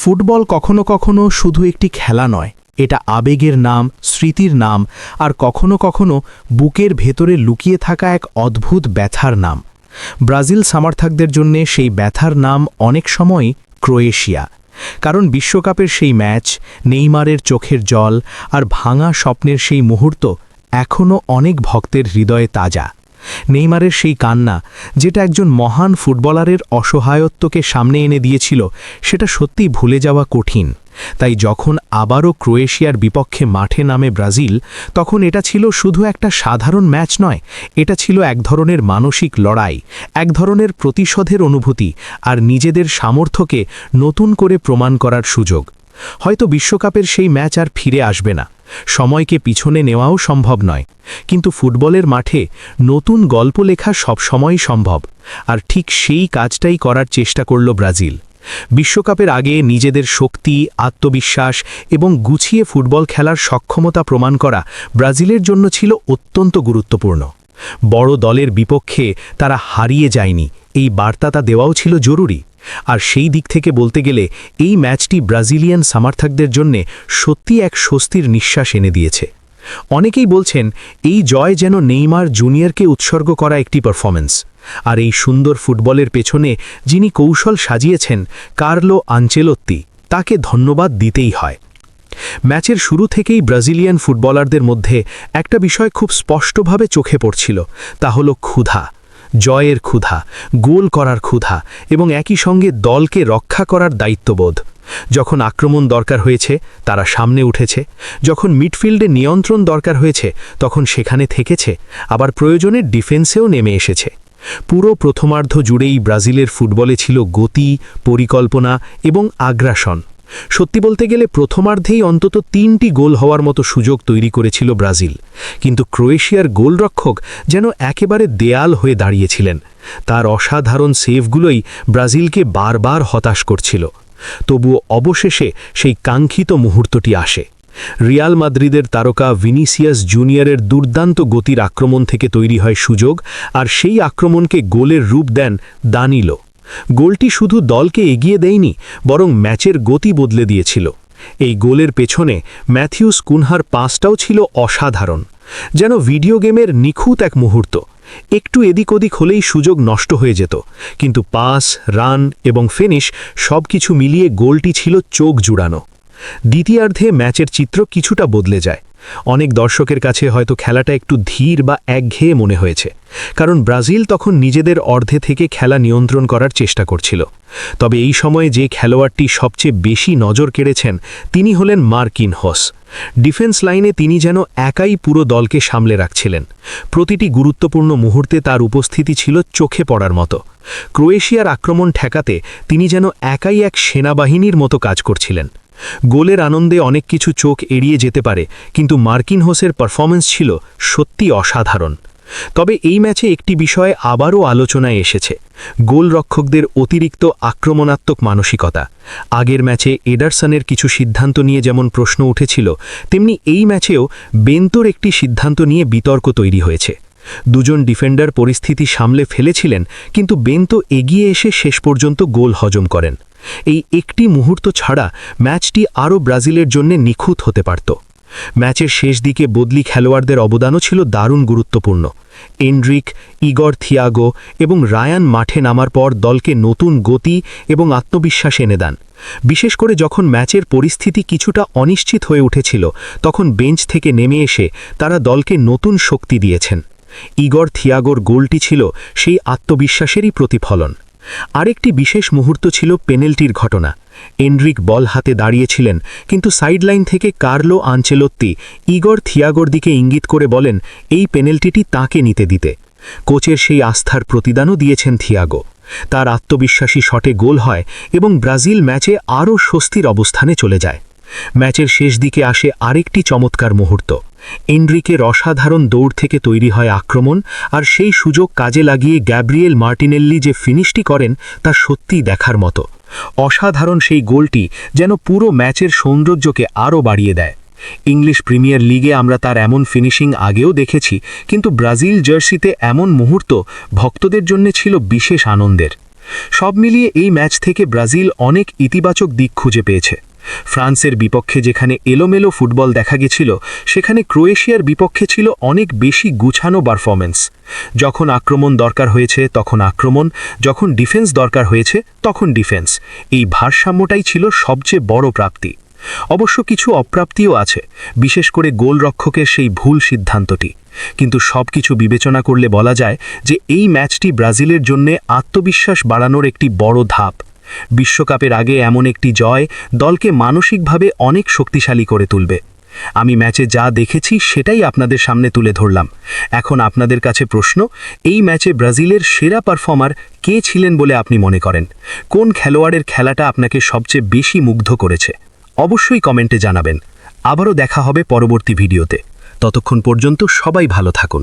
Football কখনো কখনো শুধু একটি খেলা নয়, এটা আবেগের নাম, স্মৃতির নাম, আর কখনো কখনো বুকের ভেতরে লুকিয়ে থাকা এক অদ্ভুত ব্যথার নাম। ব্রাজিল সমর্থকদের জন্য সেই ব্যথার নাম অনেক সময়ই ক্রোয়েশিয়া। কারণ বিশ্বকাপের সেই ম্যাচ, নেইমারের চোখের জল আর ভাঙা স্বপ্নের সেই মুহূর্ত এখনও অনেক ভক্তের হৃদয়ে তাজা। নেইমারের সেই কান্না, যেটা একজন মহান ফুটবলারের অসহায়ত্বকে সামনে এনে দিয়েছিল, সেটা সত্যিই ভুলে যাওয়া কঠিন। তাই যখন আবারও ক্রোয়েশিয়ার বিপক্ষে মাঠে নামে ব্রাজিল, তখন এটা ছিল শুধু একটা সাধারণ ম্যাচ নয়, এটা ছিল এক ধরনের মানসিক লড়াই, এক ধরনের প্রতিশোধের অনুভূতি আর নিজেদের সামর্থ্যকে নতুন করে প্রমাণ করার সুযোগ। হয়তো বিশ্বকাপের সেই ম্যাচ আর ফিরে আসবে না, সময়কে পিছনে নেওয়াও সম্ভব নয়, কিন্তু ফুটবলের মাঠে নতুন গল্প লেখা সবসময়ই সম্ভব। আর ঠিক সেই কাজটাই করার চেষ্টা করল ব্রাজিল। বিশ্বকাপের আগে নিজেদের শক্তি, আত্মবিশ্বাস এবং গুছিয়ে ফুটবল খেলার সক্ষমতা প্রমাণ করা ব্রাজিলের জন্য ছিল অত্যন্ত গুরুত্বপূর্ণ। বড় দলের বিপক্ষে তারা হারিয়ে যায়নি, এই বার্তাটা দেওয়াও ছিল জরুরি। আর সেই দিক থেকে বলতে গেলে এই ম্যাচটি ব্রাজিলিয়ান সমর্থকদের জন্য সত্যি এক স্বস্তির নিঃশ্বাস এনে দিয়েছে। অনেকেই বলছেন এই জয় যেন নেইমার জুনিয়রকে উৎসর্গ করা একটি পারফরম্যান্স। আর এই সুন্দর ফুটবলের পেছনে যিনি কৌশল সাজিয়েছেন, কার্লো আনচেলোত্তি, তাকে ধন্যবাদ দিতেই হয়। ম্যাচের শুরু থেকেই ব্রাজিলিয়ান ফুটবলারদের মধ্যে একটা বিষয় খুব স্পষ্টভাবে চোখে পড়ছিল, তা হলো ক্ষুধা, জয়ের ক্ষুধা, গোল করার ক্ষুধা এবং একই সঙ্গে দলকে রক্ষা করার দায়িত্ববোধ। যখন আক্রমণ দরকার হয়েছে তারা সামনে উঠেছে, যখন মিডফিল্ডে নিয়ন্ত্রণ দরকার হয়েছে তখন সেখানে থেকেছে, আবার প্রয়োজনে ডিফেন্সেও নেমে এসেছে। পুরো প্রথমার্ধ জুড়েই ব্রাজিলের ফুটবলে ছিল গতি, পরিকল্পনা এবং আগ্রাসন। সত্যি বলতে গেলে প্রথমার্ধেই অন্তত 3টি গোল হওয়ার মতো সুযোগ তৈরি করেছিল ব্রাজিল, কিন্তু ক্রোয়েশিয়ার গোলরক্ষক যেন একেবারে দেয়াল হয়ে দাঁড়িয়েছিলেন। তার অসাধারণ সেভগুলোই ব্রাজিলকে বারবার হতাশ করছিল। তবুও অবশেষে সেই কাঙ্ক্ষিত মুহূর্তটি আসে। রিয়াল মাদ্রিদের তারকা ভিনিসিয়াস জুনিয়রের দুর্দান্ত গতির আক্রমণ থেকে তৈরি হয় সুযোগ, আর সেই আক্রমণকে গোলের রূপ দেন দানিলো। গোলটি শুধু দলকে এগিয়ে দেয়নি, বরং ম্যাচের গতি বদলে দিয়েছিল। এই গোলের পেছনে ম্যাথিউস কুনহার পাসটাও ছিল অসাধারণ, যেন ভিডিও গেমের নিখুঁত এক মুহূর্ত। একটু এদিক ওদিক হলেই সুযোগ নষ্ট হয়ে যেত, কিন্তু পাস, রান এবং ফিনিশ সবকিছু মিলিয়ে গোলটি ছিল চোখ জুড়ানো। দ্বিতীয়ার্ধে ম্যাচের চিত্র কিছুটা বদলে যায়। অনেক দর্শকের কাছে হয়তো খেলাটা একটু ধীর বা একঘেয়ে মনে হয়েছে, কারণ ব্রাজিল তখন নিজেদের অর্ধে থেকে খেলা নিয়ন্ত্রণ করার চেষ্টা করছিল। তবে এই সময়ে যে খেলোয়াড়টি সবচেয়ে বেশি নজর কেড়েছেন তিনি হলেন মার্কিনহোস। ডিফেন্স লাইনে তিনি যেন একাই পুরো দলকে সামলে রাখছিলেন। প্রতিটি গুরুত্বপূর্ণ মুহূর্তে তার উপস্থিতি ছিল চোখে পড়ার মতো। ক্রোয়েশিয়ার আক্রমণ ঠেকাতে তিনি যেন একাই এক সেনাবাহিনীর মতো কাজ করছিলেন। গোলের আনন্দে অনেক কিছু চোখ এড়িয়ে যেতে পারে, কিন্তু মার্কিনহোসের পারফরম্যান্স ছিল সত্যি অসাধারণ। তবে এই ম্যাচে একটি বিষয়ে আবারও আলোচনায় এসেছে, গোলরক্ষকদের অতিরিক্ত আক্রমণাত্মক মানসিকতা। আগের ম্যাচে এডারসনের কিছু সিদ্ধান্ত নিয়ে যেমন প্রশ্ন উঠেছিল, তেমনি এই ম্যাচেও বেন্তোর একটি সিদ্ধান্ত নিয়ে বিতর্ক তৈরি হয়েছে। দুজন ডিফেন্ডার পরিস্থিতি সামলে ফেলেছিলেন, কিন্তু বেন্তো এগিয়ে এসে শেষ পর্যন্ত গোল হজম করেন। এই একটি মুহূর্ত ছাড়া ম্যাচটি আরও ব্রাজিলের জন্য নিখুঁত হতে পারত। ম্যাচের শেষ দিকে বদলি খেলোয়াড়দের অবদানও ছিল দারুণ গুরুত্বপূর্ণ। এন্ড্রিক, ইগর থিয়াগো এবং রায়ান মাঠে নামার পর দলকে নতুন গতি এবং আত্মবিশ্বাস এনে দেন। বিশেষ করে যখন ম্যাচের পরিস্থিতি কিছুটা অনিশ্চিত হয়ে উঠেছিল, তখন বেঞ্চ থেকে নেমে এসে তারা দলকে নতুন শক্তি দিয়েছেন। ইগর থিয়াগোর গোলটি ছিল সেই আত্মবিশ্বাসেরই প্রতিফলন। আরেকটি বিশেষ মুহূর্ত ছিল পেনাল্টির ঘটনা। এন্ড্রিক বল হাতে দাঁড়িয়েছিলেন, কিন্তু সাইডলাইন থেকে কার্লো আনচেলোত্তি ইগর থিয়াগোর দিকে ইঙ্গিত করে বলেন এই পেনাল্টিটি তাঁকে নিতে দিতে। কোচের সেই আস্থার প্রতিদানও দিয়েছেন থিয়াগো। তার আত্মবিশ্বাসী শটে গোল হয় এবং ব্রাজিল ম্যাচে আরও স্বস্তির অবস্থানে চলে যায়। ম্যাচের শেষ দিকে আসে আরেকটি চমৎকার মুহূর্ত। এন্ড্রিকের অসাধারণ দৌড় থেকে তৈরি হয় আক্রমণ, আর সেই সুযোগ কাজে লাগিয়ে গ্যাব্রিয়েল মার্টিনেল্লি যে ফিনিশটি করেন তা সত্যিই দেখার মতো। অসাধারণ সেই গোলটি যেন পুরো ম্যাচের সৌন্দর্যকে আরও বাড়িয়ে দেয়। ইংলিশ প্রিমিয়ার লিগে আমরা তার এমন ফিনিশিং আগেও দেখেছি, কিন্তু ব্রাজিল জার্সিতে এমন মুহূর্ত ভক্তদের জন্য ছিল বিশেষ আনন্দের। সব মিলিয়ে এই ম্যাচ থেকে ব্রাজিল অনেক ইতিবাচক দিক খুঁজে পেয়েছে। ফ্রান্সের বিপক্ষে যেখানে এলোমেলো ফুটবল দেখা গেছিল, সেখানে ক্রোয়েশিয়ার বিপক্ষে ছিল অনেক বেশি গুছানো পারফরম্যান্স। যখন আক্রমণ দরকার হয়েছে তখন আক্রমণ, যখন ডিফেন্স দরকার হয়েছে তখন ডিফেন্স। এই ভারসাম্যটাই ছিল সবচেয়ে বড় প্রাপ্তি। অবশ্য কিছু অপ্রাপ্তিও আছে, বিশেষ করে গোলরক্ষকের সেই ভুল সিদ্ধান্তটি। কিন্তু সবকিছু বিবেচনা করলে বলা যায় যে এই ম্যাচটি ব্রাজিলের জন্য আত্মবিশ্বাস বাড়ানোর একটি বড় ধাপ। বিশ্বকাপের আগে এমন একটি জয় দলকে মানসিকভাবে অনেক শক্তিশালী করে তুলবে। আমি ম্যাচে যা দেখেছি সেটাই আপনাদের সামনে তুলে ধরলাম। এখন আপনাদের কাছে প্রশ্ন, এই ম্যাচে ব্রাজিলের সেরা পারফর্মার কে ছিলেন বলে আপনি মনে করেন? কোন খেলোয়াড়ের খেলাটা আপনাকে সবচেয়ে বেশি মুগ্ধ করেছে? অবশ্যই কমেন্টে জানাবেন। আবারও দেখা হবে পরবর্তী ভিডিওতে। ততক্ষণ পর্যন্ত সবাই ভালো থাকুন।